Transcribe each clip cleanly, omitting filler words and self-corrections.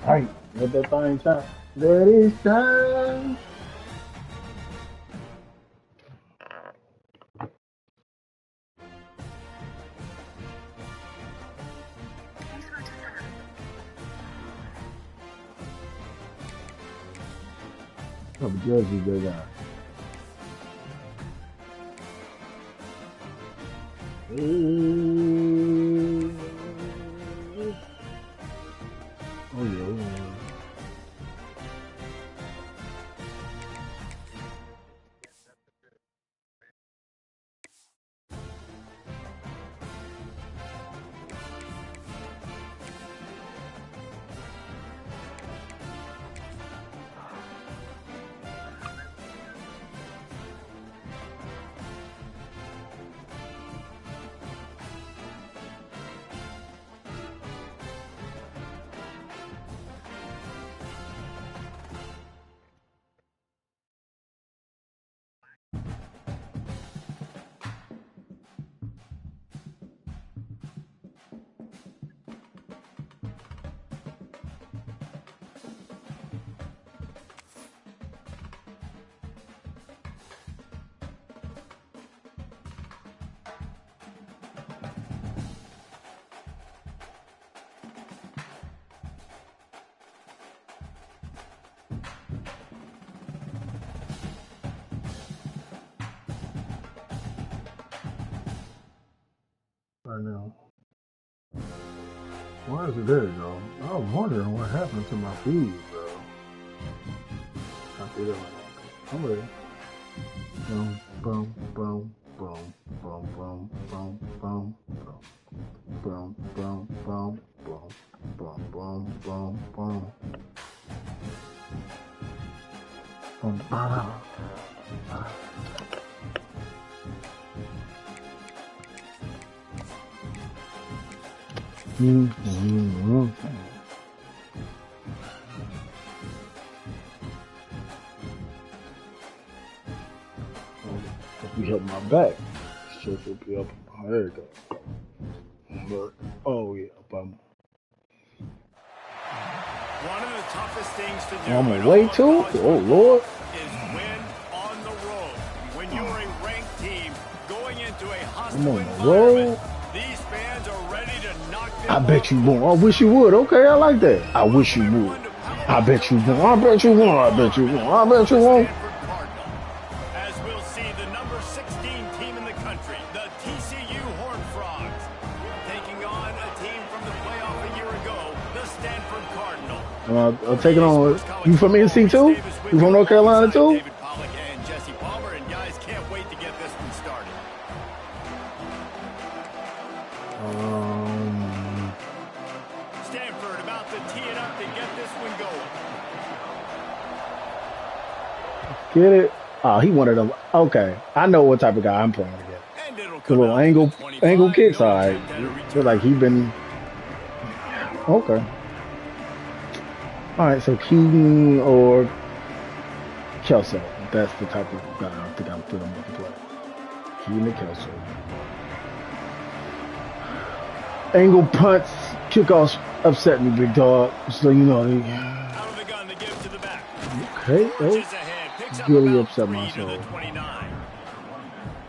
Hey, let that thing shine. Let it shine. What type of jerseys they got? Oh yeah. Right now. Why is it there, though? I was wondering what happened to my feed, bro. I feel it. I'm ready. Boom, boom, boom, boom, boom, boom, boom, boom, boom, boom, boom, boom, boom, boom, boom, boom. Boom, boom. If you help my back, so it will be up. There you go. But, oh yeah, bum. One of the toughest things to do. On my way to? Oh Lord. Is win on the road. When you're a ranked team going into a hostile I'm on the environment, road. these fans are ready to knock them I bet you off. won't. I wish you would. Okay, I like that. I wish you would. I bet you won't. I bet you won't. I bet you won't. I bet you won't. As we'll see the number 16 team in the country, the TCU Horned Frogs, taking on a team from the playoff a year ago, the Stanford Cardinal. I'll take it on. You from NC too? You from North Carolina too? David Pollock and Jesse Palmer, and guys can't wait to get this one started. Stanford about to tee it up to get this one going. Get it? Oh, he wanted them. Okay, I know what type of guy I'm playing against. The little angle kicks, all right. Feel like he been okay. All right, so Keaton or Kelso. That's the type of guy I think I'm about to play. Keaton and Kelso. Angle punts, kickoffs upset me, big dog. So you know they. Out of the gun to give to the back. Okay, really upset my soul.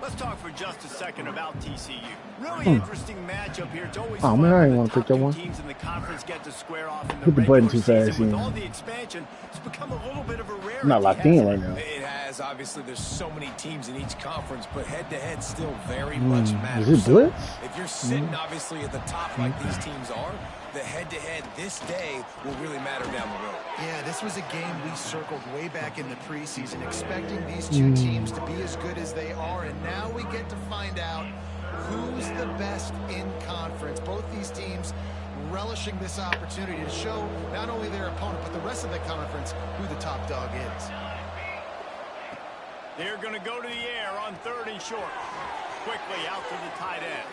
Let's talk for just a second about TCU. Really interesting matchup here. It's always oh man, I didn't want to pick that one. Teams in the conference get to square off in the Hit the button too fast. with all the expansion, it's become a little bit of a rarity. I'm not locked in right now. It has. Obviously, there's so many teams in each conference, but head-to-head still very much matters. Is it blitz? So if you're sitting obviously at the top like these teams are, the head-to-head this day will really matter down the road. Yeah, this was a game we circled way back in the preseason, expecting these two teams to be as good as they are, and now we get to find out who's the best in conference. Both these teams relishing this opportunity to show not only their opponent, but the rest of the conference who the top dog is. They're going to go to the air on 3rd and short. Quickly out to the tight end.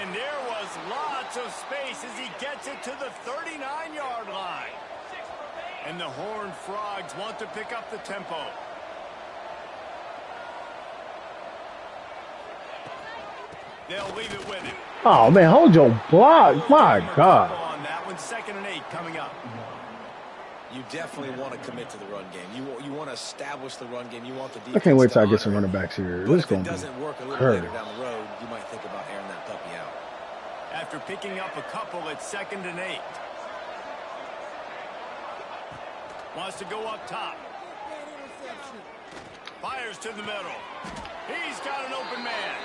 And there was lots of space as he gets it to the 39-yard line. And the Horned Frogs want to pick up the tempo. They'll leave it with him. Oh man, hold your block. My God. On that one, 2nd and 8 coming up. You definitely want to commit to the run game. You want to establish the run game. You want the defense. I can't wait till I get some honor running backs here. But This is if going it to doesn't work a little hurt. later down the road, you might think about airing that puppy out. After picking up a couple, it's 2nd and 8. Wants to go up top. Fires to the middle. He's got an open man.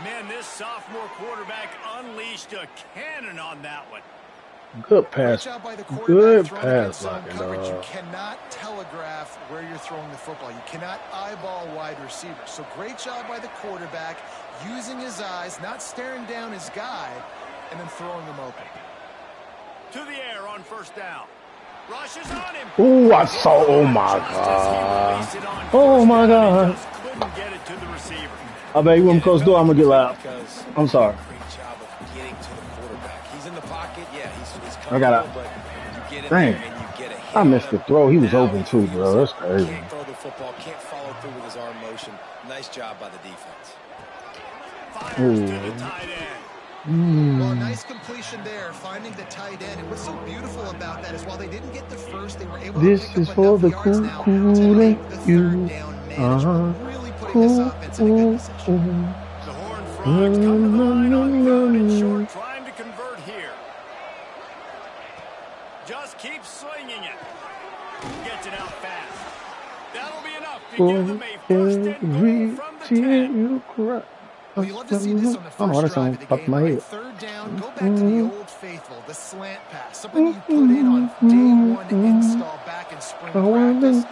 Man, this sophomore quarterback unleashed a cannon on that one. Good pass. Good pass blocking, coverage. You dog. cannot telegraph where you're throwing the football. You cannot eyeball wide receivers. So great job by the quarterback, using his eyes, not staring down his guy, and then throwing him open. To the air on 1st down. Rushes on him. Ooh, I saw. Oh my god. Oh my god. Couldn't get it to the receiver. I bet you want me to close the door. I'm gonna get loud. I'm sorry. Great job of getting to the quarterback. He's in the pocket. Yeah, he's I got comfortable, but you get in Dang. there and you get a hit I missed on the him. throw. He was Now, open too, bro. That's crazy. Can't throw the football, can't follow through with his arm motion. Nice job by the defense. Fires to the tight end. Well, nice completion there, finding the tight end. And what's so beautiful about that is while they didn't get the first, they were able This to pick is up for enough the yards now to cool make the you. 3rd down management, really putting this offense in a good position. The Horned Frogs come to the line on 3rd and short, trying to convert here. Just keep slinging it. Gets it out fast. That'll be enough to give them a 1st and goal from the 10. You cry. Well, you love to see this on the I don't know, first that drive song of the popped in game. my Right? head. 3rd down, go back to the old faithful, the slant pass, something you put in on day 1 install back in spring practice.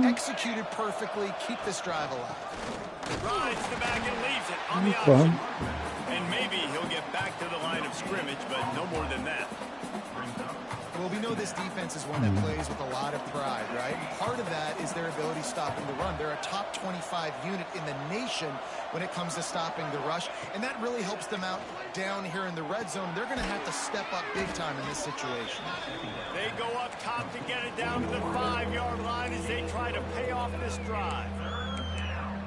Executed perfectly, keep this drive alive. Rides the back and leaves it on the option. And maybe he'll get back to the line of scrimmage, but no more than that. Well, we know this defense is one that plays with a lot of pride, right? And part of that is their ability stopping the run. They're a top 25 unit in the nation when it comes to stopping the rush, and that really helps them out down here in the red zone. They're going to have to step up big time in this situation. They go up top to get it down to the 5-yard line as they try to pay off this drive.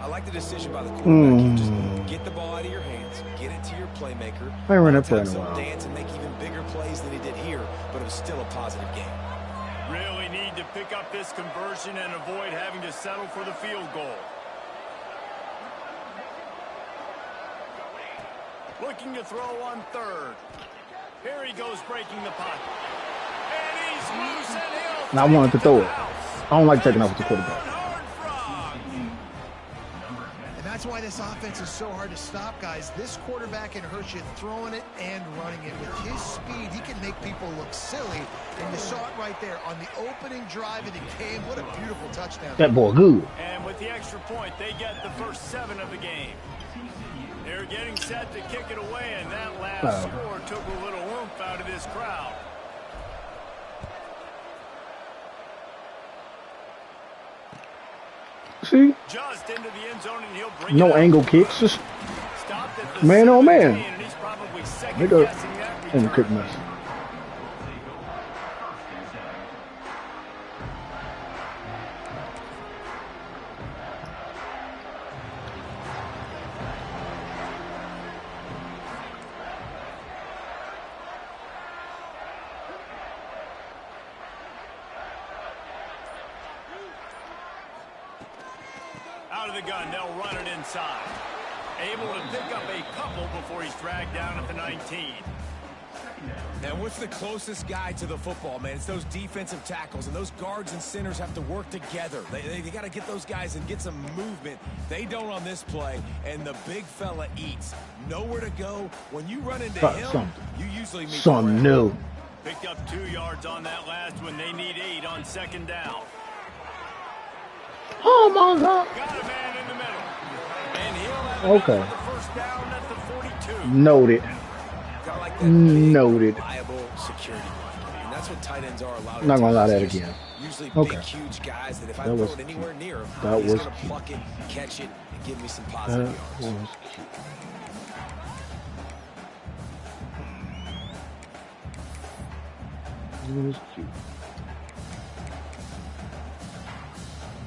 I like the decision by the quarterback. You just get the ball out of your hands, get it to your playmaker. I ran that play in a Sometimes while. he'll dance and make even bigger plays than he did here, but it was still a positive game. Really need to pick up this conversion and avoid having to settle for the field goal. Looking to throw on 3rd. Here he goes breaking the pocket. And he's loose and he'll And I wanted to throw it. I don't like taking off with the quarterback. And that's why this offense is so hard to stop, guys. This quarterback can hurt you throwing it and running it. With his speed, he can make people look silly. And you saw it right there on the opening drive of the game. What a beautiful touchdown. That boy good. And with the extra point, they get the first 7 of the game. They're getting set to kick it away, and that last score took a little oomph out of this crowd. See? Just into the end zone, and he'll bring No it up. angle kicks. Just Stopped at the man, oh 17, man. and he's probably Nigga. second-guessing that Angle return. kick mess. Out of the gun, they'll run it inside. Able to pick up a couple before he's dragged down at the 19. And what's the closest guy to the football, man? It's those defensive tackles, and those guards and centers have to work together. They got to get those guys and get some movement. They don't on this play, and the big fella eats. Nowhere to go. When you run into him, you usually meet Something new. Picked up 2 yards on that last one. They need 8 on 2nd down. Oh my God. Got a man in the middle. And he'll have Okay. enough for the first down at the 42. Noted. Gotta like that Noted. reliable security blanket. And that's what tight ends are allowed. I'm not gonna lie to that do. again. Usually Okay. big, huge guys that if I That throw was it anywhere near him, That he's was gonna cute. pluck it, catch it, and give me some That positive was yards. cute. It was cute.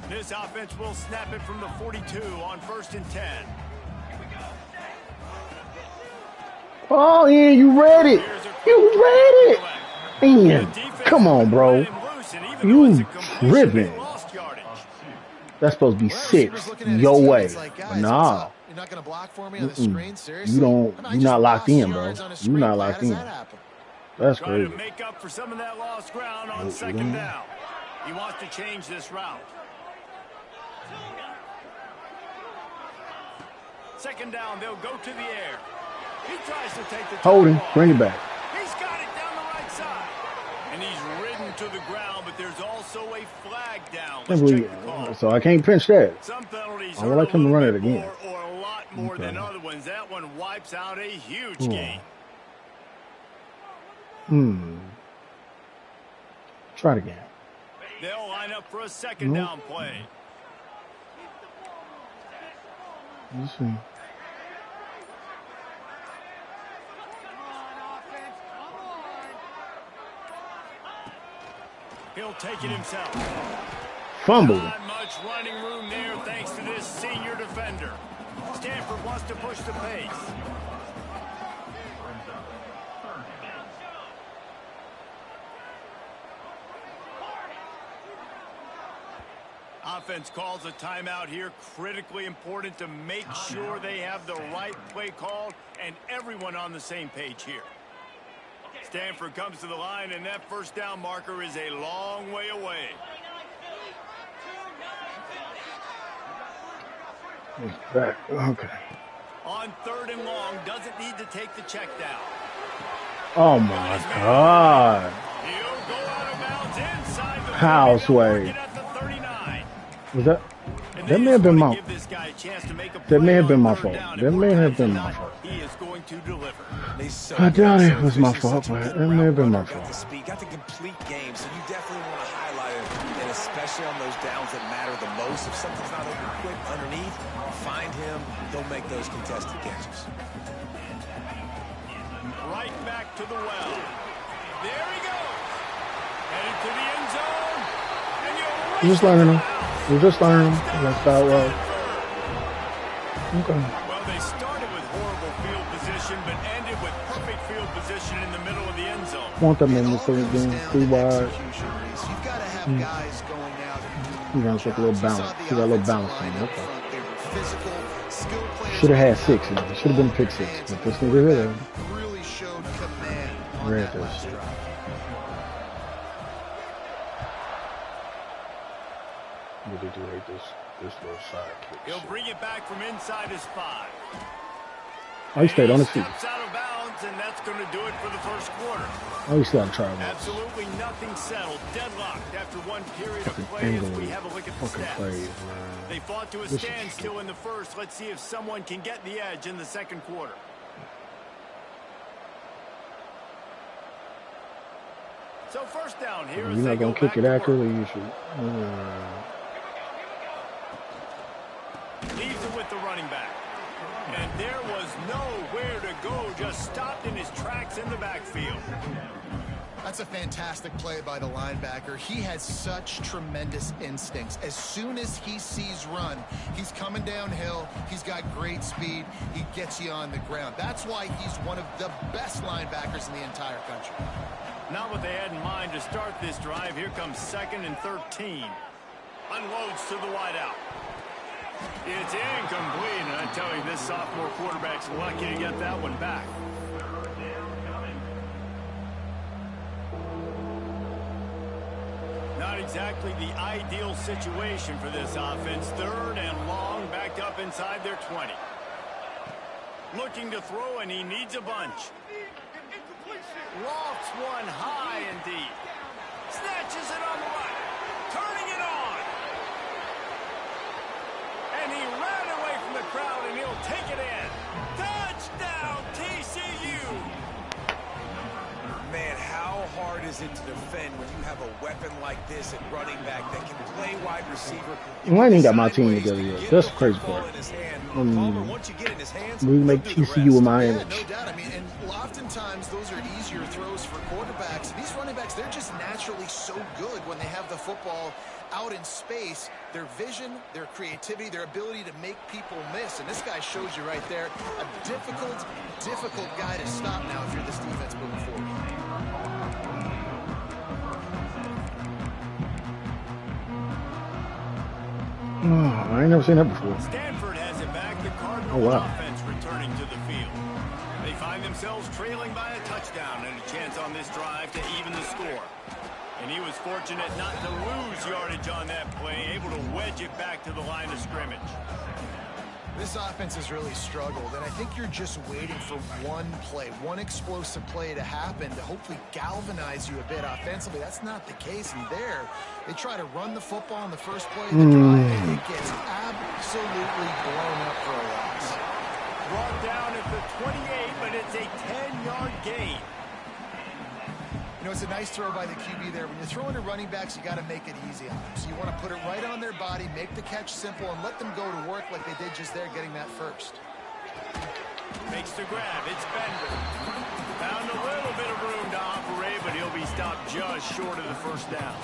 This offense will snap it from the 42 on 1st and 10. Oh, yeah, you read it. You read it. Man, Come on, bro. You tripping. That's supposed to be 6 your way. But nah. You're not going to block for me on the screen? Seriously? You're not locked in, bro. You're not locked in. That's crazy. Trying to make up for some of that lost ground on second down. He wants to change this route. Second down, they'll go to the air. He tries to take the holding, bring it back. He's got it down the right side. And he's ridden to the ground, but there's also a flag down. So I can't pinch that. Some penalties I would like him to run it again. Or a lot more than other ones. That one wipes out a huge gain. Try it again. They'll line up for a second down play. Let's see. He'll take it himself. Fumble. Not much running room there thanks to this senior defender. Stanford wants to push the pace. Offense calls a timeout here. Critically important to make sure they have the right play called and everyone on the same page here. Stanford comes to the line, and that first down marker is a long way away. Back. Okay. On third and long, doesn't need to take the check down. Oh my God. He'll go out of bounds inside the Houseway. Was that? That may have been my. That may have been my fault. That may have been my fault. He is going to deliver. I doubt it was my fault, but it may have been my fault. Got the complete game, so you definitely want to highlight it, and especially on those downs that matter the most. If something's not open quick underneath, find him. He'll make those contested catches. Right back to the well. There he goes. Headed to the end zone. And you're just learning them. You're just learning them. That's how it was. Okay. Well, they started with horrible field position, but ended with perfect field position in the middle of the end zone. Want them in the third game, 3 wide. You've got to have guys going out. You're going to take a little balance. You got a little balance on it. Okay. Physical, skill players. Should have had 6 in it. Should have been pick 6. But this nigga here. Really showed command on Read that this. last drive. Really do hate this little side kick. He'll bring it back from inside his 5. Oh, he stayed on his feet. Steps out of bounds, and that's going to do it for the first quarter. Oh, he still got to try it. Absolutely nothing settled. Deadlocked after one period of play as we have a look at the stats. They fought to a standstill in the first. Let's see if someone can get the edge in the second quarter. So first down here. You're not going to kick it accurately. You should. Leaves it with the running back. And there was nowhere to go, just stopped in his tracks in the backfield. That's a fantastic play by the linebacker. He has such tremendous instincts. As soon as he sees run, he's coming downhill. He's got great speed. He gets you on the ground. That's why he's one of the best linebackers in the entire country. Not what they had in mind to start this drive. Here comes 2nd and 13. Unloads to the wideout. It's incomplete, and I tell you, this sophomore quarterback's lucky to get that one back. Not exactly the ideal situation for this offense. 3rd and long, backed up inside their 20. Looking to throw, and he needs a bunch. Lofts one high and deep. Snatches it on the right. Turning it on. And he ran away from the crowd, and he'll take it in. Touchdown, TCU! Man, how hard is it to defend when you have a weapon like this at running back that can play wide receiver? I ain't got my team together yet. That's the crazy part. We make TCU in my image. No doubt. I mean, and oftentimes those are easier throws for quarterbacks. These running backs, they're just naturally so good when they have the football out in space. Their vision, their creativity, their ability to make people miss. And this guy shows you right there a difficult guy to stop now if you're this defense moving forward. I ain't never seen that before. Stanford has it back. The Cardinal offense returning to the field. They find themselves trailing by a touchdown and a chance on this drive to even the score. And he was fortunate not to lose yardage on that play, able to wedge it back to the line of scrimmage. This offense has really struggled, and I think you're just waiting for one play, one explosive play to happen to hopefully galvanize you a bit offensively. That's not the case, and there, they try to run the football in the first play of the drive, and it gets absolutely blown up for a loss. Brought down at the 28, but it's a 10-yard gain. You know, it's a nice throw by the QB there. When you're throwing to running backs, you got to make it easy on them. So you want to put it right on their body, make the catch simple, and let them go to work like they did just there, getting that first. Makes the grab. It's Bender. Found a little bit of room to operate, but he'll be stopped just short of the first down.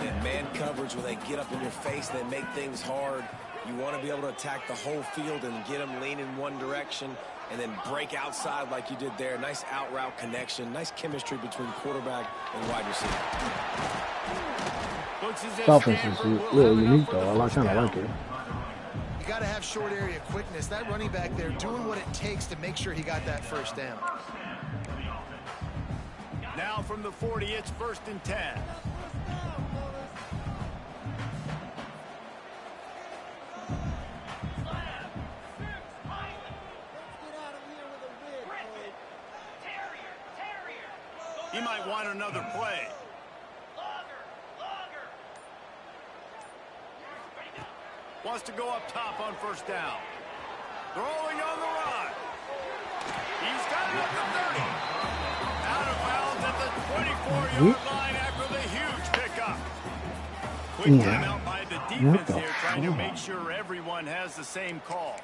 And man coverage, when they get up in your face, they make things hard. You want to be able to attack the whole field and get them lean in one direction and then break outside like you did there. Nice out route connection. Nice chemistry between quarterback and wide receiver. This offense is a little unique, though. I kind of like it. You got to have short area quickness. That running back there doing what it takes to make sure he got that first down. Now from the 40, it's 1st and 10. He might want another play. Wants to go up top on 1st down. Throwing on the run. He's got it at the 30. Out of bounds at the 24-yard line after the huge pickup. Quick timeout by the defense here, trying to make sure everyone has the same call.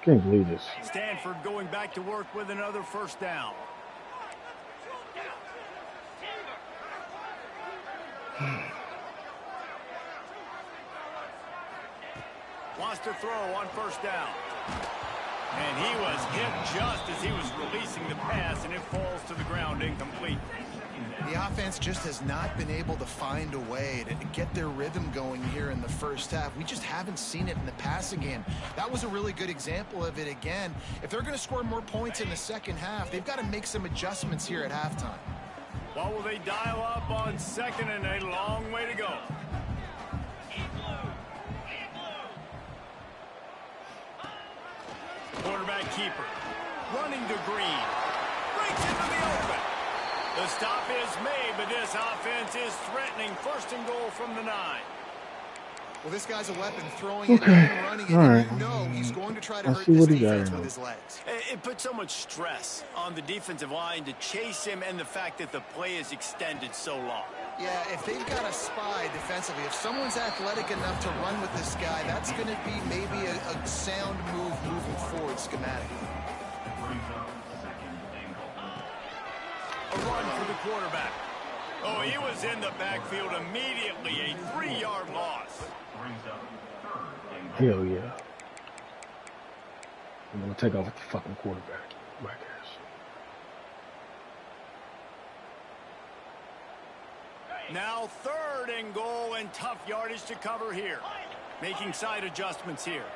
Can't believe this. Stanford going back to work with another 1st down. Wants to throw on 1st down. And he was hit just as he was releasing the pass, and it falls to the ground incomplete. The offense just has not been able to find a way to get their rhythm going here in the first half. We just haven't seen it in the passing game. That was a really good example of it again. If they're going to score more points in the second half, they've got to make some adjustments here at halftime. What will they dial up on 2nd and a long way to go? Quarterback keeper. Running to Green. Breaks into the open. The stop is made, but this offense is threatening 1st and goal from the 9. Well, this guy's a weapon, throwing it and running it. And you know he's going to try to hurt this defense with his legs. It puts so much stress on the defensive line to chase him, and the fact that the play is extended so long. Yeah, if they've got a spy defensively, if someone's athletic enough to run with this guy, that's going to be maybe a sound move moving forward schematically. A run for the quarterback. Oh, he was in the backfield immediately. A 3-yard loss. Hell yeah. I'm going to take off with the fucking quarterback. Right there. Now 3rd and goal, and tough yardage to cover here. Making side adjustments here.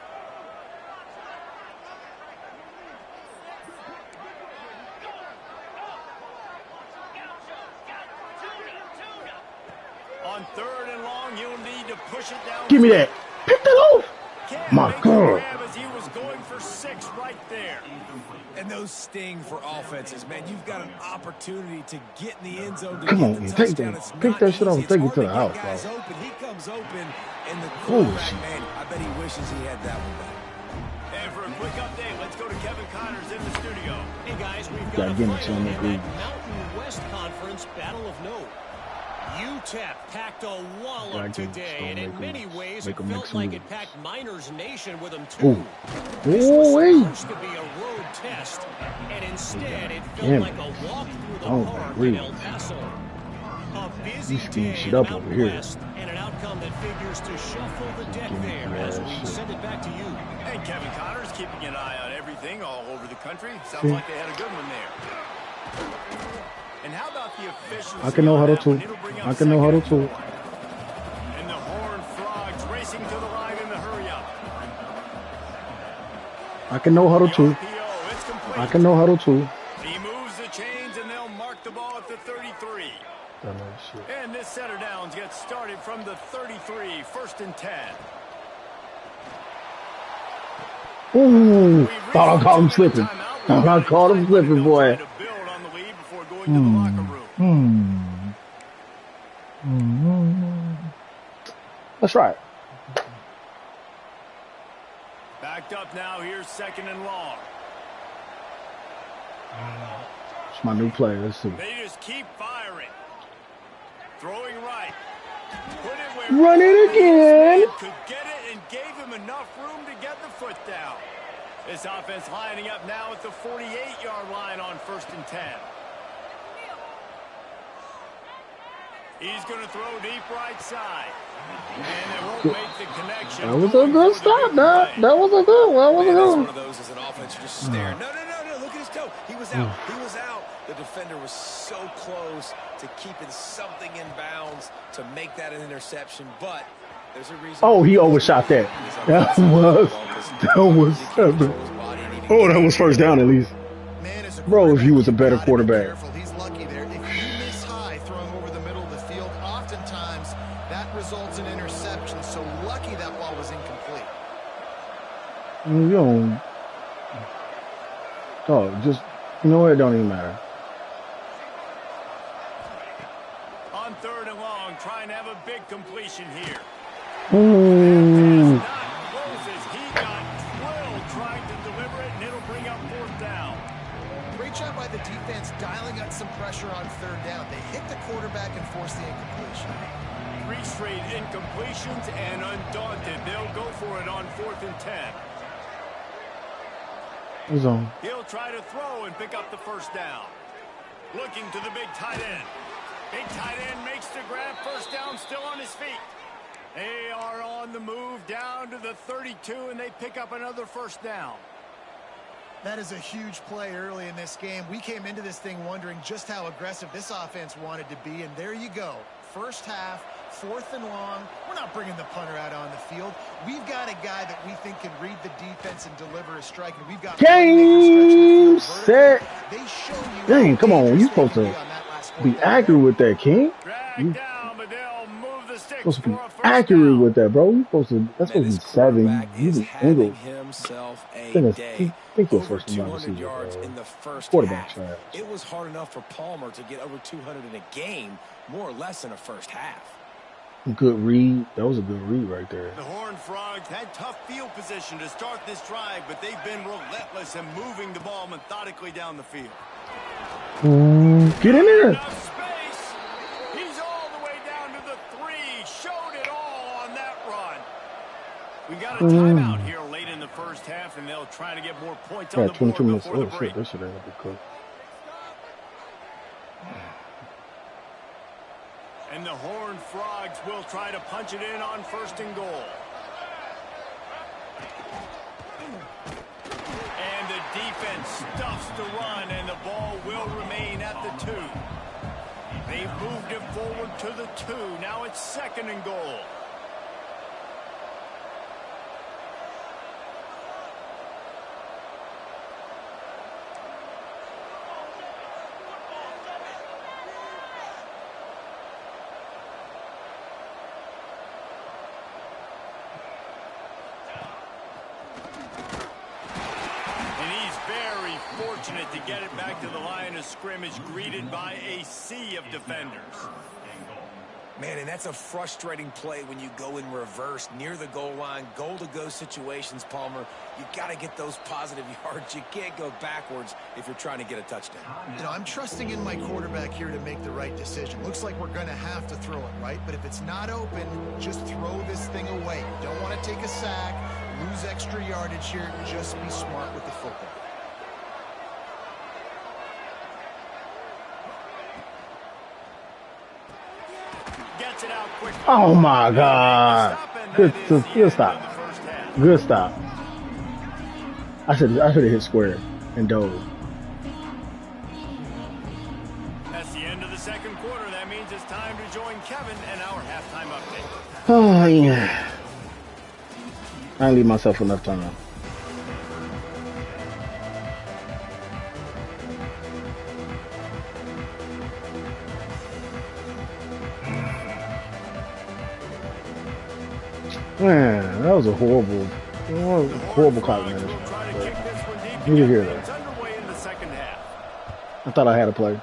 On 3rd and long, he'll need to push it down. Give me that. Pick that off. My God. As he was going for 6 right there. And those sting for offenses, man. You've got an opportunity to get in the end zone. To Come get on, the man. touchdown. Pick that shit off and take it to the house, guys bro. open. He comes open, and the quarterback, man, I bet he wishes he had that one back. And for a quick update, let's go to Kevin Connors in the studio. Hey guys, we've got a final in that Mountain West Conference Battle of Note. UTEP packed a wallop today, and in many ways it felt like it packed Miners Nation with them too. This was supposed to be a road test, and instead it felt like a walk through the park in El Paso. A busy day in the Mountain West, and an outcome that figures to shuffle the deck there as we send it back to you. And Kevin Connors keeping an eye on everything all over the country. Sounds like they had a good one there. And how about the efficiency? I can know how to too. I can know how to too. I can no huddle too. I can no huddle too. He moves the chains and they'll mark the ball at the 33. And this center downs gets started from the 33, 1st and 10. Ooh, thought I caught him slipping. Thought I caught him slipping, boy. That's right. Backed up now. Here's 2nd and long. It's my new player. Let's see. They just keep firing. Throwing right. Put it where run it again. Could get it and gave him enough room to get the foot down. This offense lining up now at the 48-yard line on 1st and 10. He's going to throw deep right side. And they won't make the connection. That was a good stop. That was a good one. That was a good one. One of those as an offense, you're just staring. No. Look at his toe. He was out. He was out. The defender was so close to keeping something in bounds to make that an interception, but there's a reason. Oh, he overshot that. That was 7. Oh, that was 1st down at least. Bro, if he was a better quarterback. He's lucky there. If you miss high throwing over the middle of the field, oftentimes that results in interception. So lucky that ball was incomplete. Just, you know what? It don't even matter. On 3rd and long, trying to have a big completion here. Ooh. He got drilled trying to deliver it, and it'll bring up 4th down. Great job by the defense dialing up some pressure on 3rd down. They hit the quarterback and forced the incompletion. 3 straight incompletions, and undaunted, they'll go for it on 4th and 10. He's on. He'll try to throw and pick up the 1st down. Looking to the big tight end. Big tight end makes the grab. 1st down, still on his feet. They are on the move down to the 32, and they pick up another 1st down. That is a huge play early in this game. We came into this thing wondering just how aggressive this offense wanted to be, and there you go. 1st half, 4th and long. We're not bringing the punter out on the field. We've got a guy that we think can read the defense and deliver a strike, and we've got game, set. Dang, come on. You're supposed to be accurate with that, King. You're supposed to be accurate with that, bro. You're supposed to. That's supposed to be 7. You just angle. Think you're first in line yards in the first quarterback half. It was hard enough for Palmer to get over 200 in a game, more or less in a first half. Good read. That was a good read right there. The Horned Frogs had tough field position to start this drive, but they've been relentless in moving the ball methodically down the field. Get in there. Enough space. He's all the way down to the 3. Showed it all on that run. We got a timeout here late in the first half, and they'll try to get more points on the board before the break. This should end up be cool. And the Horned Frogs will try to punch it in on 1st and goal. And the defense stuffs the run, and the ball will remain at the 2. They've moved it forward to the 2. Now it's 2nd and goal. Fortunate to get it back to the line of scrimmage, greeted by a sea of defenders. Man, and that's a frustrating play when you go in reverse near the goal line, goal-to-go situations, Palmer. You got to get those positive yards. You can't go backwards if you're trying to get a touchdown. You know, I'm trusting in my quarterback here to make the right decision. Looks like we're going to have to throw it, right? But if it's not open, just throw this thing away. You don't want to take a sack, lose extra yardage here. Just be smart with the football. Oh my God! Good stop. Good stop. I should have hit square and dove. That's the end of the second quarter. That means it's time to join Kevin and our halftime update. Oh yeah. I didn't leave myself enough time. Man, that was a horrible clock management. You can hear that. I thought I had a play.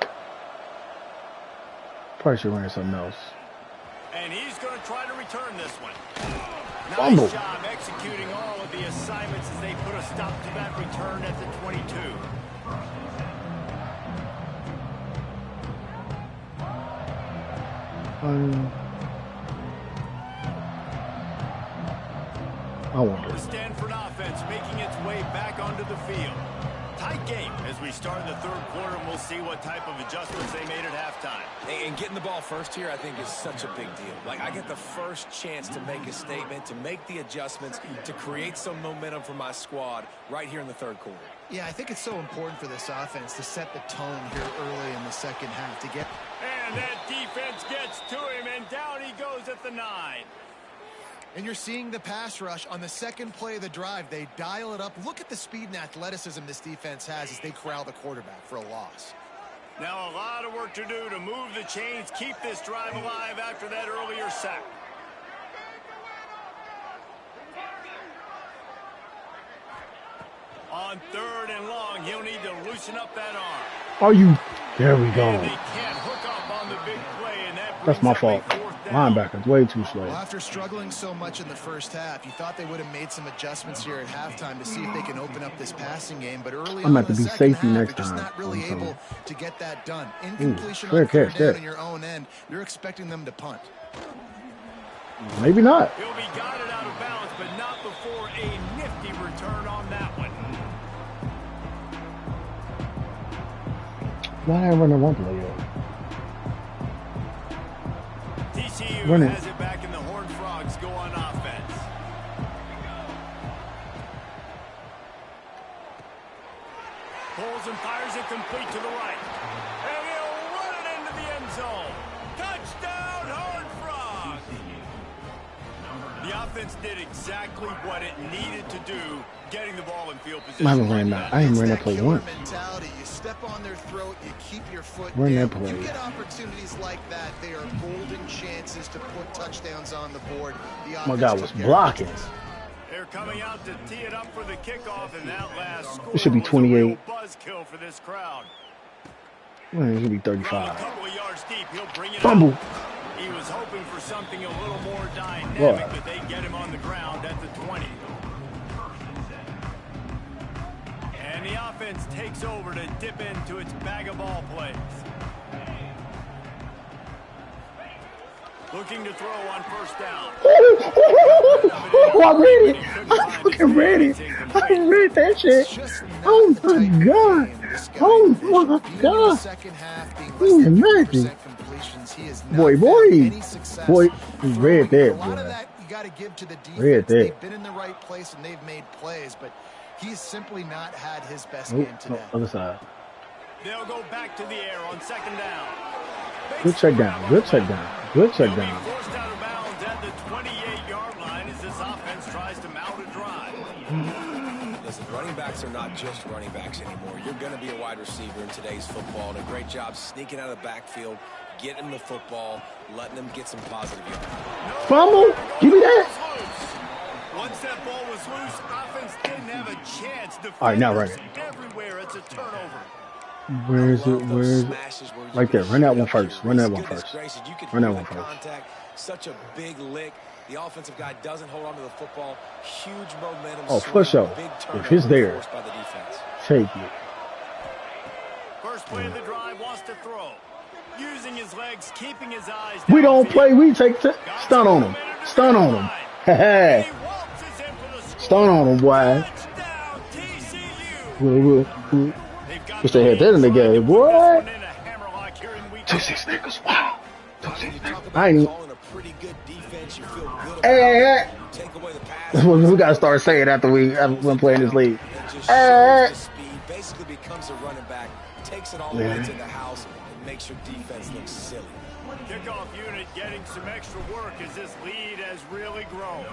Probably should run something else. And he's going to try to return this one. Fumble. Nice job executing all of the assignments as they put a stop to that return at the 22. I wonder. The Stanford offense making its way back onto the field. Tight game as we start in the third quarter, and we'll see what type of adjustments they made at halftime. And getting the ball first here, I think, is such a big deal. Like, I get the first chance to make a statement, to make the adjustments, to create some momentum for my squad right here in the third quarter. Yeah, I think it's so important for this offense to set the tone here early in the second half to get. And that defense gets to him, and down he goes at the 9. And you're seeing the pass rush on the second play of the drive. They dial it up. Look at the speed and athleticism this defense has as they corral the quarterback for a loss. Now a lot of work to do to move the chains, keep this drive alive after that earlier sack. On 3rd and long, he'll need to loosen up that arm. Are you? There we go. And they can't hook up on the big play, and that That's my fault. Linebacker's way too slow. Well, after struggling so much in the first half, you thought they would have made some adjustments here at halftime to see if they can open up this passing game. But early I'm on about to in the be second safety half, next they're just time. not really I'm able to get that done. Incompletion fair on third catch down there. on your own end. You're expecting them to punt. Maybe not. He'll be guided out of bounds, but not before a nifty return on that one. Why did I run a one play yet? TCU has it back, and the Horned Frogs go on offense. Pulls and fires it complete to the right. And he'll run it into the end zone. Touchdown, Horned Frogs! The offense did exactly what it needed to do, getting the ball in field position. I haven't ran that. I haven't ran that play once. Mentality. You step on their throat, you keep your foot Run down. that play. You get opportunities like that, they are golden chances to put touchdowns on the board. My guy was blocking. They're coming out to tee it up for the kickoff, and that last score It should be 28. was a real buzzkill for this crowd. Man, it should be From a 35. couple of yards deep, he'll bring it Fumble. out. He was hoping for something a little more dynamic, What? but they get him on the ground at the 20. And the offense takes over to dip into its bag of ball plays. Looking to throw on first down. Oh, I read it. I fucking read it. I read that shit. Oh my god. Oh my god. Imagine. Boy, he read that, A lot of boy. that you got to give to the defense. Read that. They've been in the right place and they've made plays, but he's simply not had his best game today. Other side. They'll go back to the air on second down. Good check down. Good check down. Good check They'll be down. forced out of bounds at the 28-yard line as this offense tries to mount a drive. Listen, running backs are not just running backs anymore. You're going to be a wide receiver in today's football. And a great job sneaking out of the backfield, getting the football, letting them get some positive yards. Fumble? Give me that. Once that ball was loose, offense didn't have a chance. All right, now right. Everywhere, it's a turnover. Where is it? Where is it? Right there. Run that one first. Run that one first. Run that one first. Such a big lick. The offensive guy doesn't hold on to the football. Huge momentum. Oh, for sure. If it's there, take it. First play of the drive, wants to throw. Using his legs, keeping his eyes. We don't play. We take stun on him. Stun on him. Hey, stun on him, boy. Wish they had that in the game, boy. 2-6 niggas. Wow. 2-6. I ain't even. Hey. That's what we gotta start saying after when playing this league. Basically becomes a running back, takes it all the way to the house, and makes your defense look silly. Kickoff unit getting some extra work as this lead has really grown.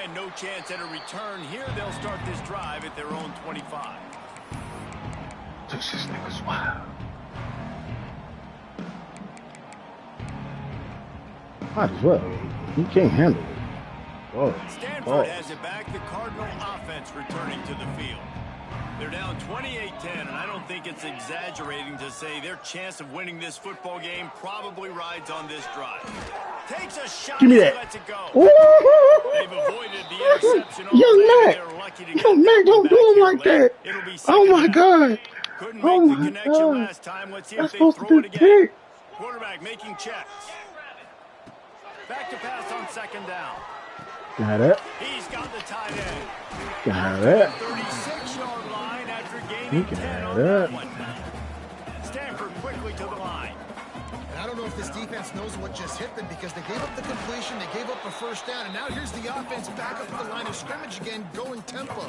And no chance at a return here. They'll start this drive at their own 25. 2-6 niggas. Wow. Might as well. He can't handle it. Oh. Stanford has it back. The Cardinal offense returning to the field. They're down 28-10, and I don't think it's exaggerating to say their chance of winning this football game probably rides on this drive. Takes a shot. Give me that. Lets it go. They've avoided the interception. Young Mac, don't do him like that. Oh my God. Oh my God. Last time. Let's see if That's they supposed throw to it be again. big. Quarterback making checks. Back to pass on second down. Got it. He's got the tight end. Got it. 36-yard line after gaining 10 on that one. Stanford quickly to the line. And I don't know if this defense knows what just hit them because they gave up the completion, they gave up a first down, and now here's the offense back up at the line of scrimmage again, going tempo.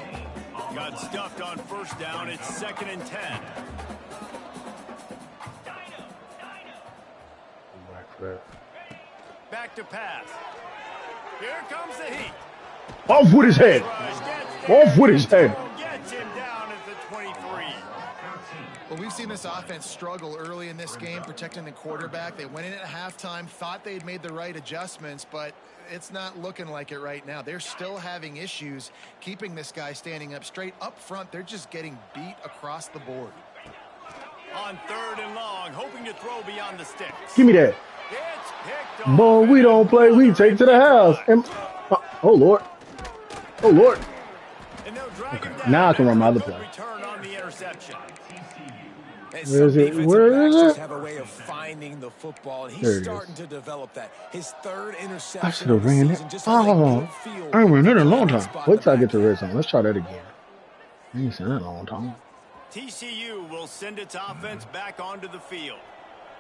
Got stuffed on first down. It's 2nd and 10. Back to pass. Here comes the heat. Off with his head. Off with his head. Gets him down at the 23. Well, we've seen this offense struggle early in this game, protecting the quarterback. They went in at halftime, thought they'd made the right adjustments, but it's not looking like it right now. They're still having issues keeping this guy standing up straight. Up front, they're just getting beat across the board. On 3rd and long, hoping to throw beyond the sticks. Give me that. It's picked off. Boy, we don't play. We take to the house. And, oh, Lord. Oh, Lord. And they'll drag him Okay. Now I can run my other play. Return on the interception. Where is it? Where is it? Have a way of finding the football, and There he's it starting to develop that. His 3rd interception. I should have ran it. Oh, I ain't ran it in a long time. Wait till I get to red zone. Let's try that again. I ain't seen that in a long time. TCU will send its offense back onto the field.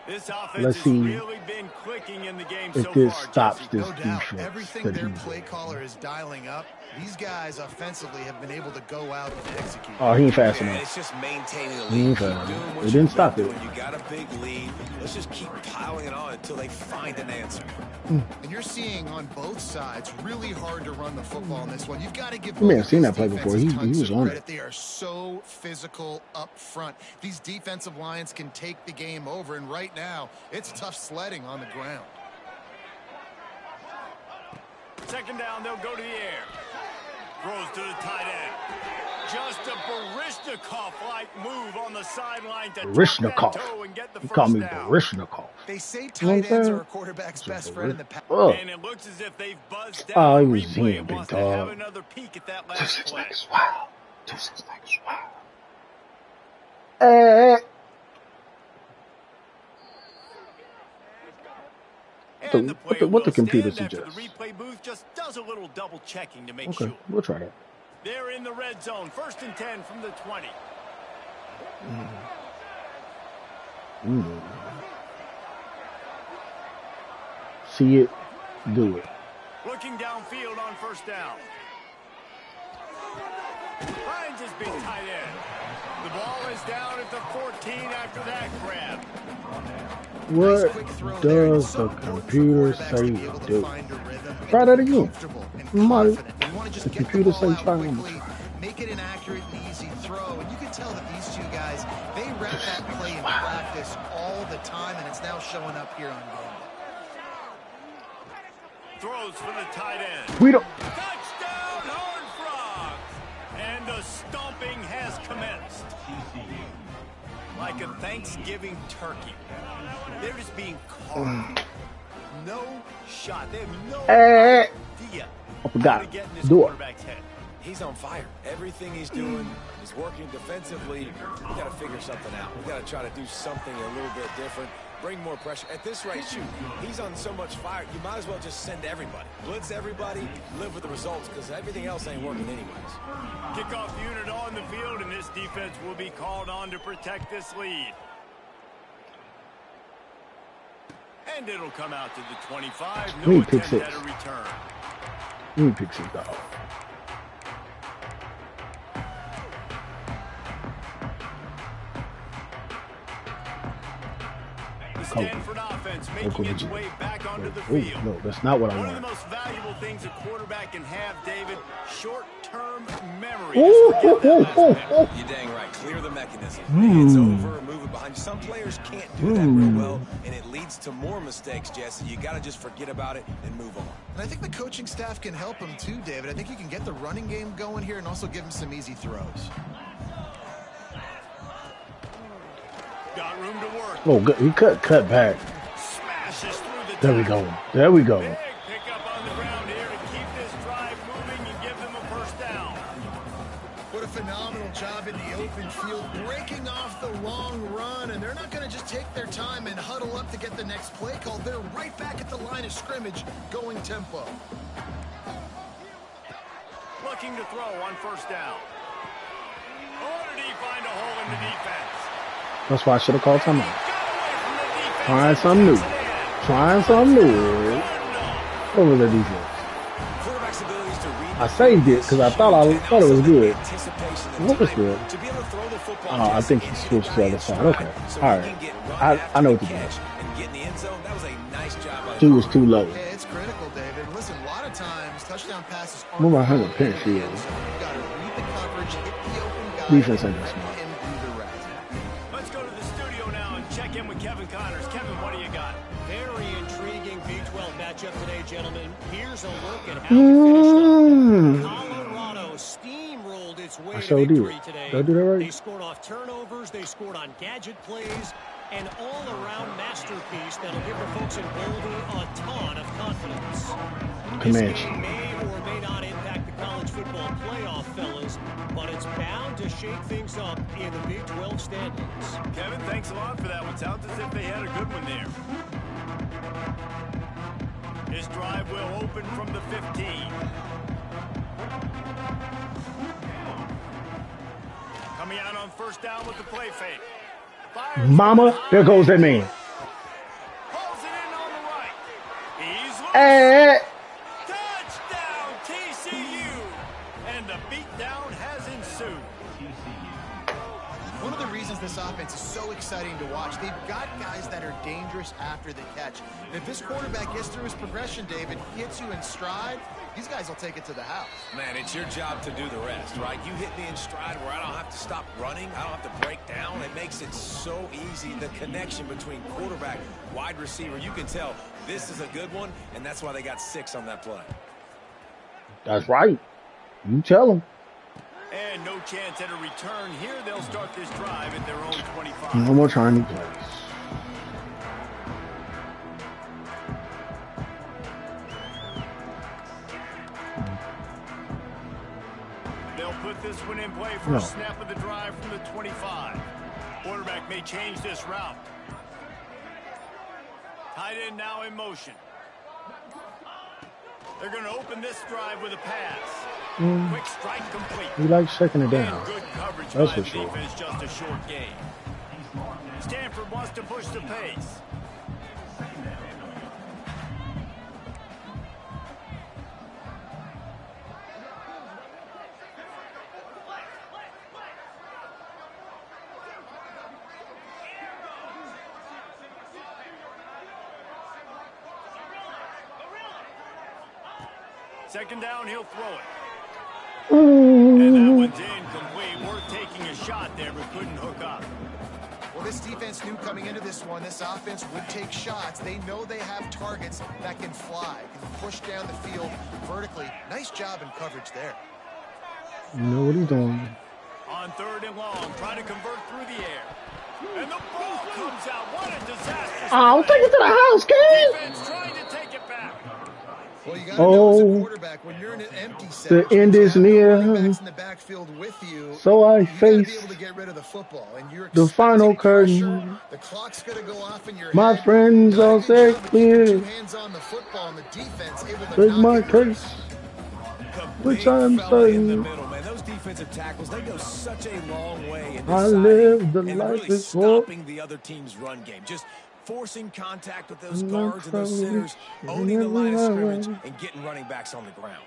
This offense Let's has see really been clicking in the game if so this far. stops Jesse. this No doubt, defense. everything that their he's play doing. caller is dialing up, these guys offensively have been able to go out and execute. Oh, he ain't fast Yeah, enough. it's just maintaining the He lead. ain't Keep fast doing enough. what It didn't you've stop been it. doing. You got a big lead. Let's just keep piling it on until they find an answer. And you're seeing on both sides really hard to run the football in this one. You've got to give You may both have seen these that play before. defenses He tons was of on credit. it. They are so physical up front. These defensive lines can take the game over, and right now it's tough sledding on the ground. 2nd down, they'll go to the air. Throws to the tight end. Just a Baryshnikov-like move on the sideline to Baryshnikov. tuck that toe and get the He first called me down. Baryshnikov. They say You know what I'm tight ends saying? are a quarterback's best friend in the pass. Oh, And it looks as if they've buzzed Oh, down he the was replay in, and big wants to have dog. another peek at that last 269 play. wow. 269 wow. Eh. And the player what the will computer stand after suggests. the replay booth just does a little double checking to make Okay, sure. we'll try that. They're in the red zone. 1st and 10 from the 20. See it, do it. Looking downfield on 1st down. Finds his big tight end. The ball is down at the 14 after that grab. What does the computer say do? Try that again. The computer say try one more time. Make it an accurate and easy throw. And you can tell that these two guys, they rep that play in practice all the time, and it's now showing up here on game. Throws for the tight end. We don't. Touchdown, Horned Frogs! And the stomping has commenced. Like a Thanksgiving turkey. They're just being caught. No shot. They have no idea I forgot. how to get in this Do it. quarterback's head. He's on fire. Everything he's doing is working defensively. We got to figure something out. We got to try to do something a little bit different. Bring more pressure. At this rate, shoot, he's on so much fire, you might as well just send everybody. Blitz everybody, live with the results, because everything else ain't working anyways. Kickoff unit on the field, and this defense will be called on to protect this lead. And it'll come out to the 25. No pick attempt six. at a return. Let me pick six off. The Stanford offense making its way back onto the Oh, field. no, that's not what I One of the want. most valuable things a quarterback can have, David, short short-term memory. You're dang right. Clear the mechanism. It's over. Move it behind you. Some players can't do that real well, and it leads to more mistakes, Jesse. You got to just forget about it and move on. And I think the coaching staff can help him too, David. I think you can get the running game going here and also give him some easy throws. Got room to work. Oh, good. He cut back. Smashes through the There we go. There we go. Big pickup on the ground here to keep this drive moving and give them a first down. What a phenomenal job in the open field, breaking off the long run, and they're not going to just take their time and huddle up to get the next play called. They're right back at the line of scrimmage, going tempo. Looking to throw on first down. Or did he find a hole in the defense? That's why I should have called timeout. Trying something new. Trying something new. What was the defense? I saved it because I thought it was good. What was good? Oh, I think he switched to the other side. Okay. All right. I know what to do. Two was too low. Yeah, it's critical, David. Listen, a lot of times touchdown passes aren't Move 100 field. You got to read the coverage, hit the open guy, Defense ain't that smart. and do the rest. Let's go to the studio now and check in with Kevin Connors. Kevin, what do you got? Very intriguing Big 12 matchup today, gentlemen. Here's a look at how we finished up. Colorado steamrolled its way to victory today. Did I do that right? They scored off turnovers, they scored on gadget plays, an all-around masterpiece that'll give the folks in Boulder a ton of confidence. This game may or may not impact the college football playoff, fellas, but it's bound to shake things up in the Big 12 standings. Kevin, thanks a lot for that one. Sounds as if they had a good one there. His drive will open from the 15. Coming out on first down with the play fake. Fires Mama, there goes that man. Pulls it in on the right. He's loose. Hey. Touchdown TCU. And the beatdown has ensued. One of the reasons this offense is so exciting to watch, they've got guys that are dangerous after the catch. And if this quarterback gets through his progression, David, hits you in stride, these guys will take it to the house. Man, it's your job to do the rest, right? You hit me in stride where I don't have to stop running. I don't have to break down. It makes it so easy. The connection between quarterback, wide receiver, you can tell this is a good one, and that's why they got 6 on that play. That's right. You tell them. And no chance at a return here. They'll start this drive at their own 25. No more trying to play. They'll put this one in play for a snap of the drive from the 25. Quarterback may change this route. Tight end now in motion. They're going to open this drive with a pass. Quick strike complete. He likes checking it down. And good coverage That's by for the sure. defense, just a short game. Stanford wants to push the pace. Second down, he'll throw it. And that one's incomplete. Worth taking a shot there, but couldn't hook up. Well, this defense knew coming into this one, this offense would take shots. They know they have targets that can fly, can push down the field vertically. Nice job in coverage there. You know what he's doing. On third and long, trying to convert through the air. And the ball comes out. What a disaster. Oh, take it to the house, kid. Defense trying to take it back. Well, you got to know as a quarterback, when you're in an empty set, the end is near. in the backfield with you, So I you got to face be able to get rid of the football. And you're the final pressure. curtain. The clock's going to go off in your My head. friends all say clear. Two hands on the football and the defense able to Take knock my it loose. case, The which big I'm fella in the certain. middle, man. Those defensive tackles, they go such a long way in I deciding live the and life really is for. stopping the other team's run game. Just forcing contact with those guards and those centers, owning the line of scrimmage, and getting running backs on the ground.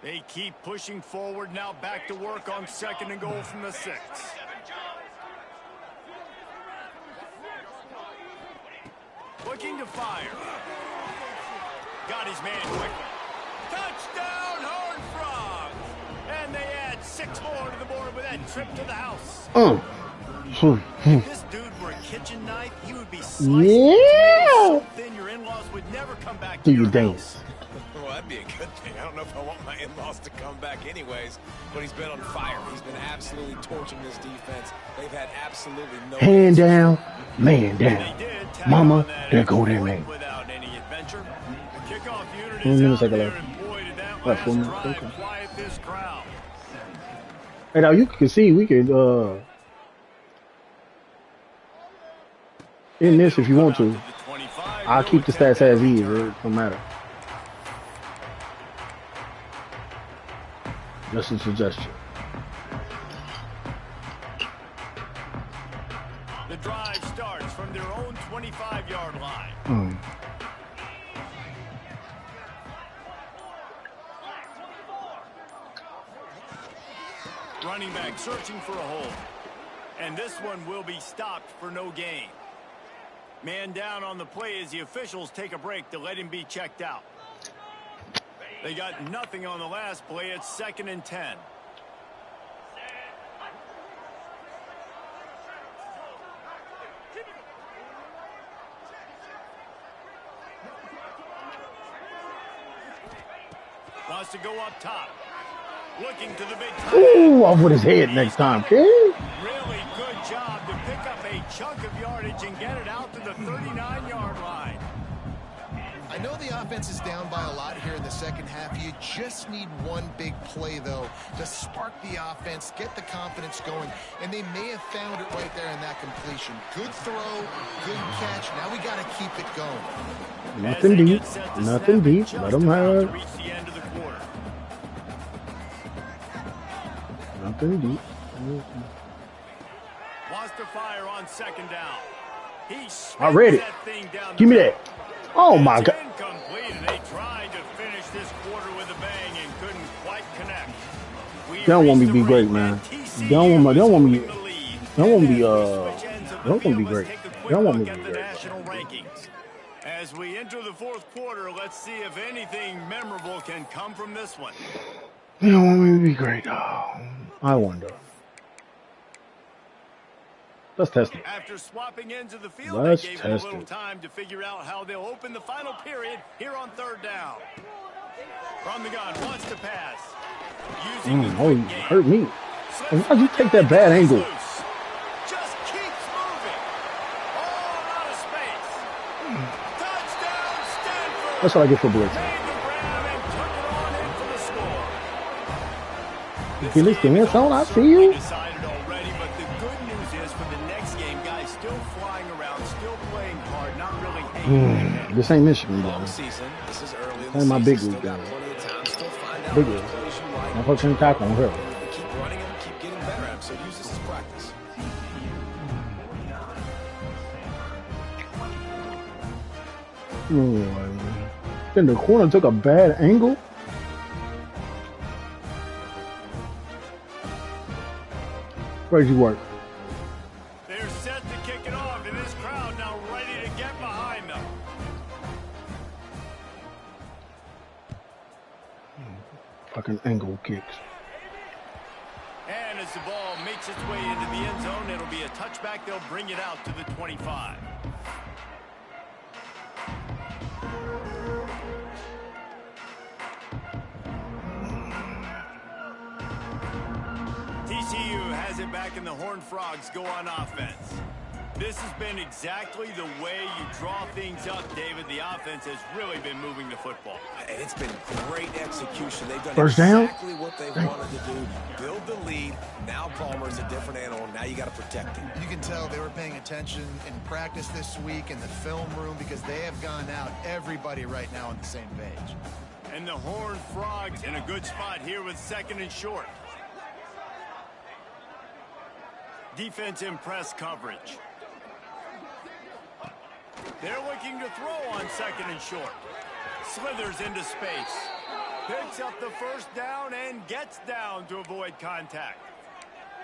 They keep pushing forward, now back to work on second and goal from the 6. Looking to fire. Got his man quickly. Touchdown, Horned Frogs! And 6 more to the board with that trip to the house. If this dude were a kitchen knife, he would be slicing so thin your in-laws would never come back to your house. Well, that'd be a good thing. I don't know if I want my in-laws to come back anyways, but he's been on fire. He's been absolutely torching this defense. They've had absolutely no hand down, man down. Mama, there go that man. Without any adventure. The kickoff unit is out there, and boy, did that last drive quiet this crowd. Hey, now you can see we could in this if you want to. I'll keep the stats as is. It don't matter. Just a suggestion. The drive starts from their own 25-yard line. Running back searching for a hole. And this one will be stopped for no gain. Man down on the play as the officials take a break to let him be checked out. They got nothing on the last play. It's 2nd and 10. Wants to go up top. Looking to the big time. Ooh, off with his head next time, kid. Really good job to pick up a chunk of yardage and get it out to the 39-yard line. I know the offense is down by a lot here in the second half. You just need one big play, though, to spark the offense, get the confidence going, and they may have found it right there in that completion. Good throw, good catch. Now we got to keep it going. Nothing deep. Nothing deep. Let them have it. Nothing deep. Wants to fire on 2nd down. I read it. Give me that. Oh my God. They tried to finish this quarter with a bang and couldn't quite connect. They don't want me to be great, man. They don't want me to be great. They don't want me to be great. As we enter the 4th quarter, let's see if anything memorable can come from this one. They don't want me to be great. Oh, I wonder. Let's test it. After swapping into the field, they gave them a little time to figure out how they'll open the final period here on 3rd down. From the gun, wants to pass. Oh, you hurt me. Why'd you take that bad angle? Just keeps moving. All out of space. Touchdown, Stanford. That's what I get for blitzing. If you listen to this, I see you. This ain't Michigan, though. This ain't my big league game. Big league. My folks ain't tackling her. Keep running them, keep getting better at them, so use this as practice. Then the corner took a bad angle. Where'd you work? They're set to kick it off, and this crowd now ready to get behind them. Fucking angle kicks. And as the ball makes its way into the end zone, it'll be a touchback. They'll bring it out to the 25. TCU has it back, and the Horned Frogs go on offense. This has been exactly the way you draw things up, David. The offense has really been moving the football. And it's been great execution. They've done First exactly down. what they wanted to do. Build the lead. Now Palmer's a different animal. Now you got to protect him. You can tell they were paying attention in practice this week in the film room because they have gone out, everybody right now on the same page. And the Horned Frogs in a good spot here with 2nd and short. Defense in press coverage. They're looking to throw on 2nd and short. Slithers into space. Picks up the first down and gets down to avoid contact.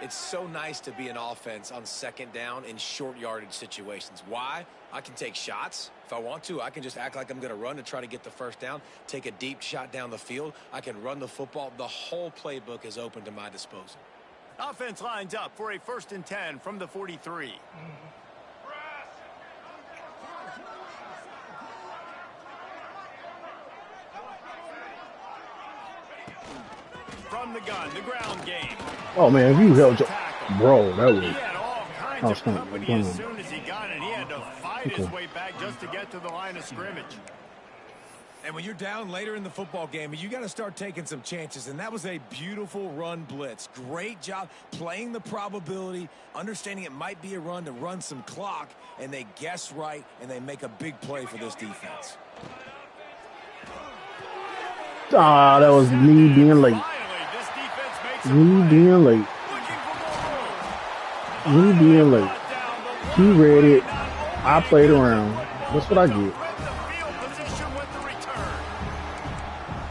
It's so nice to be an offense on second down in short yardage situations. Why? I can take shots. If I want to, I can just act like I'm going to run to try to get the first down, take a deep shot down the field. I can run the football. The whole playbook is open to my disposal. Offense lines up for a 1st and 10 from the 43. From the gun, the ground game. Oh man, if you held your bro, that was. He had all kinds of company as soon as he got it. He had to fight his way back just to get to the line of scrimmage. And when you're down later in the football game, you got to start taking some chances. And that was a beautiful run blitz. Great job playing the probability, understanding it might be a run to run some clock, and they guess right, and they make a big play for this defense. Ah, that was me being late. Me being late. Me being late. He read it. I played around. That's what I get.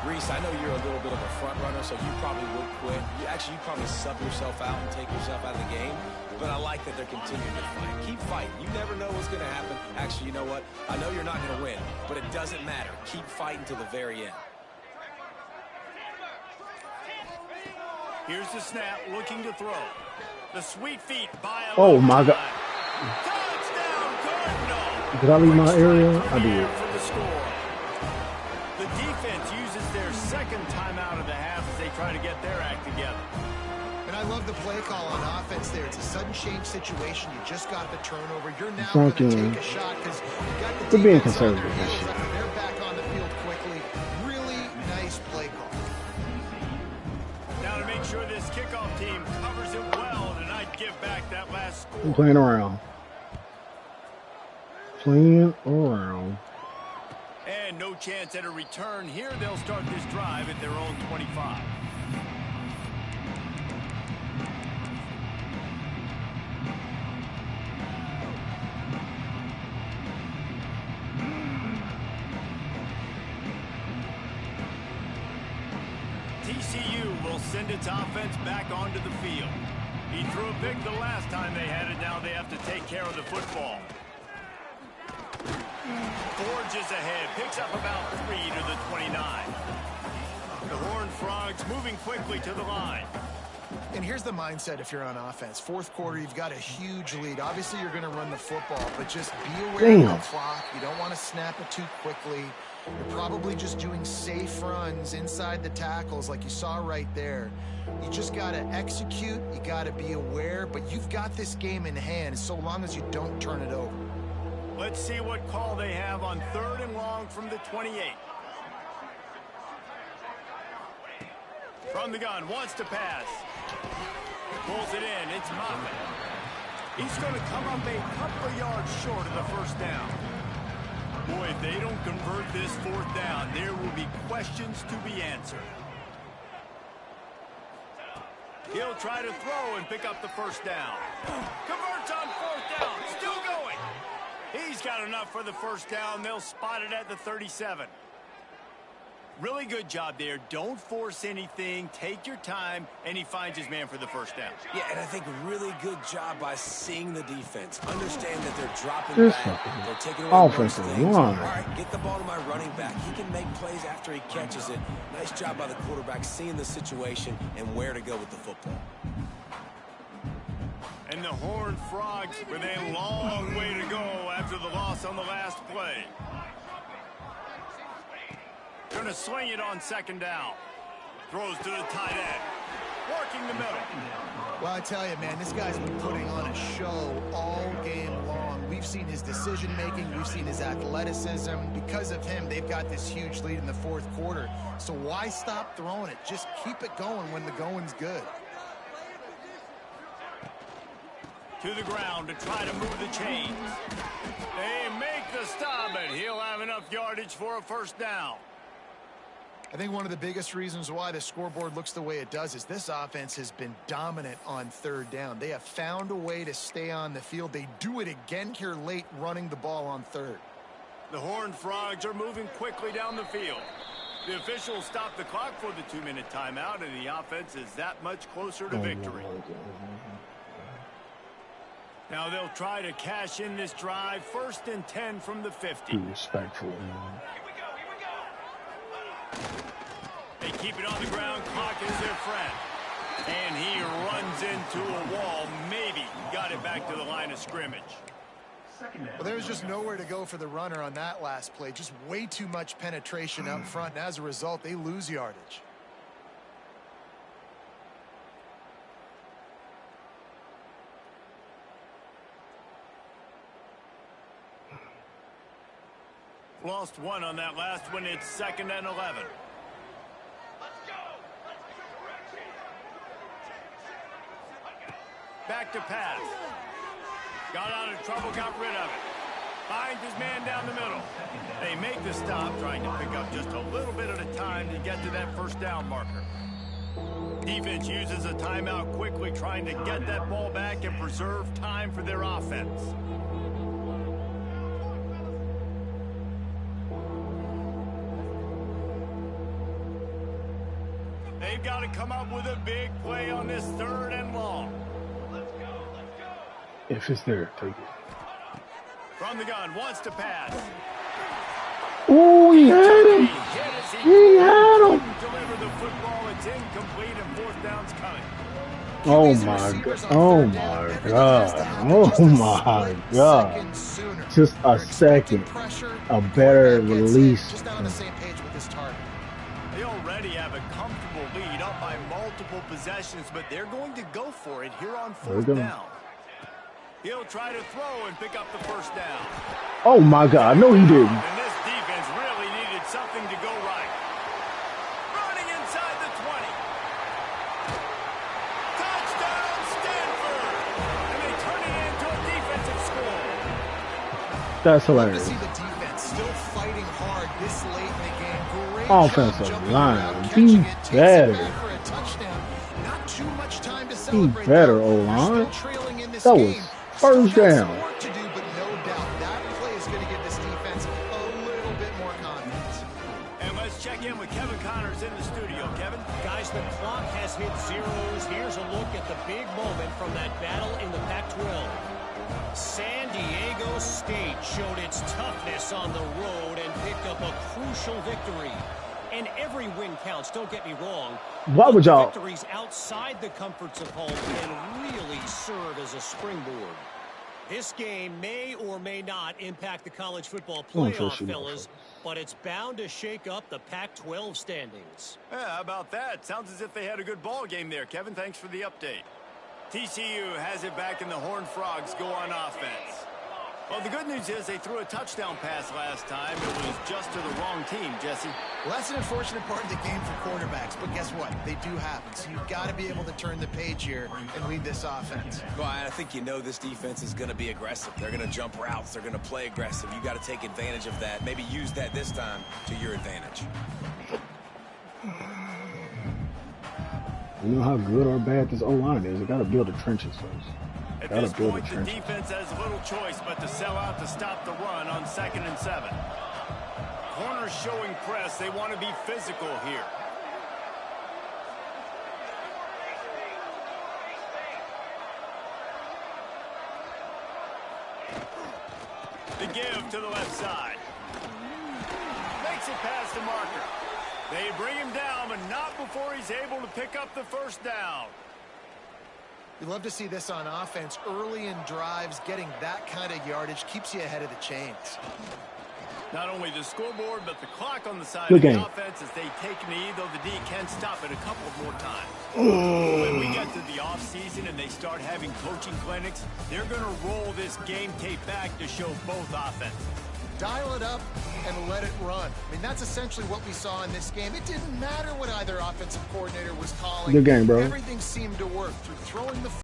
Reese, I know you're a little bit of a front runner, so you probably would quit. You probably sub yourself out and take yourself out of the game. But I like that they're continuing to fight. Keep fighting. You never know what's going to happen. Actually, you know what? I know you're not going to win, but it doesn't matter. Keep fighting to the very end. Here's the snap, looking to throw. The sweet feet by a oh my God. Touchdown, Cardinal. Did I leave my area? I did. For the score. The defense uses their second timeout of the half as they try to get their act together. And I love the play call on offense there. It's a sudden change situation. You just got the turnover. You're now going to take a shot because you got the We're being defense on their conservative. heels after they're back on the field quickly. Really nice play call. Now to make sure this kickoff team covers it well tonight, give back that last score. I'm playing around. Playing around. And no chance at a return here. They'll start this drive at their own 25. TCU will send its offense back onto the field. He threw a pick the last time they had it. Now they have to take care of the football. Forges ahead, picks up about 3 to the 29. The Horned Frogs moving quickly to the line. And here's the mindset if you're on offense. Fourth quarter, you've got a huge lead. Obviously, you're going to run the football, but just be aware of the clock. You don't want to snap it too quickly. You're probably just doing safe runs inside the tackles like you saw right there. You just got to execute. You got to be aware, but you've got this game in hand so long as you don't turn it over. Let's see what call they have on 3rd and long from the 28. From the gun, wants to pass. Pulls it in, it's Moffitt. He's going to come up a couple of yards short of the first down. Boy, if they don't convert this 4th down, there will be questions to be answered. He'll try to throw and pick up the first down. Converts on 4th down, still going. He's got enough for the first down. They'll spot it at the 37. Really good job there. Don't force anything. Take your time, and he finds his man for the first down. Yeah, and I think really good job by seeing the defense. Understand that they're dropping back. They're taking away offensive line. All right, get the ball to my running back. He can make plays after he catches it. Nice job by the quarterback seeing the situation and where to go with the football. And the Horned Frogs with a long way to go after the loss on the last play. Going to swing it on 2nd down. Throws to the tight end. Working the middle. Well, I tell you, man, this guy's been putting on a show all game long. We've seen his decision-making. We've seen his athleticism. Because of him, they've got this huge lead in the 4th quarter. So why stop throwing it? Just keep it going when the going's good. To the ground to try to move the chains. They make the stop, and he'll have enough yardage for a first down. I think one of the biggest reasons why the scoreboard looks the way it does is this offense has been dominant on 3rd down. They have found a way to stay on the field. They do it again here late, running the ball on 3rd. The Horned Frogs are moving quickly down the field. The officials stopped the clock for the 2-minute timeout, and the offense is that much closer to victory. Now they'll try to cash in this drive. 1st and 10 from the 50. Be respectful. They keep it on the ground. Clock is their friend. And he runs into a wall. Maybe got it back to the line of scrimmage. Well, there's just nowhere to go for the runner on that last play. Just way too much penetration up front. And as a result, they lose yardage. Lost one on that last one. It's 2nd and 11. Back to pass. Got out of trouble, got rid of it. Finds his man down the middle. They make the stop, trying to pick up just a little bit at a time to get to that 1st down marker. Defense uses a timeout quickly, trying to get that ball back and preserve time for their offense. They've got to come up with a big play on this 3rd and long. If it's there, take it. From the gun, wants to pass. Oh, he had him. He had him. Deliver the football. It's incomplete, and 4th down's coming. Oh my god. Oh my god. Oh my god. Just a second. A better release. Just not on the same page with this target. They already have a comfortable lead, up by multiple possessions, but they're going to go for it here on 4th down. He'll try to throw and pick up the 1st down. Oh my god, no he didn't. And this defense really needed something to go right. Running inside the 20. Touchdown, Stanford! And they turn it into a defensive score. That's hilarious. To see the defense still fighting hard this late in the game. Great Offensive line, be better. Not too much time to Be celebrate. better, O-line. That was 1st down. Work to do, but no doubt that play is going to give this defense a little bit more confidence. And let's check in with Kevin Connors in the studio. Kevin? Guys, the clock has hit zeros. Here's a look at the big moment from that battle in the Pac-12. San Diego State showed its toughness on the road and picked up a crucial victory. And every win counts, don't get me wrong. Why would y'all? Victories outside the comforts of home can really serve as a springboard. This game may or may not impact the college football playoff, fellas, but it's bound to shake up the Pac-12 standings. Yeah, how about that? Sounds as if they had a good ball game there, Kevin. Thanks for the update. TCU has it back, and the Horned Frogs go on offense. Well, the good news is they threw a touchdown pass last time. It was just to the wrong team, Jesse. Well, that's an unfortunate part of the game for quarterbacks, but guess what? They do happen. So you've got to be able to turn the page here and lead this offense. Well, I think you know this defense is going to be aggressive. They're going to jump routes. They're going to play aggressive. You got to take advantage of that. Maybe use that this time to your advantage. You know how good or bad this O-line is. You got to build the trenches first. At this point, the defense has little choice but to sell out to stop the run on 2nd and 7. Corners showing press. They want to be physical here. The give to the left side. Makes it past the marker. They bring him down, but not before he's able to pick up the 1st down. You love to see this on offense. Early in drives, getting that kind of yardage keeps you ahead of the chains. Not only the scoreboard, but the clock on the side of the offense as they take a knee, though the D can stop it a couple of more times. When we get to the offseason and they start having coaching clinics, they're going to roll this game tape back to show both offenses. Dial it up and let it run. I mean, that's essentially what we saw in this game. It didn't matter what either offensive coordinator was calling. Good game, bro. Everything seemed to work through throwing the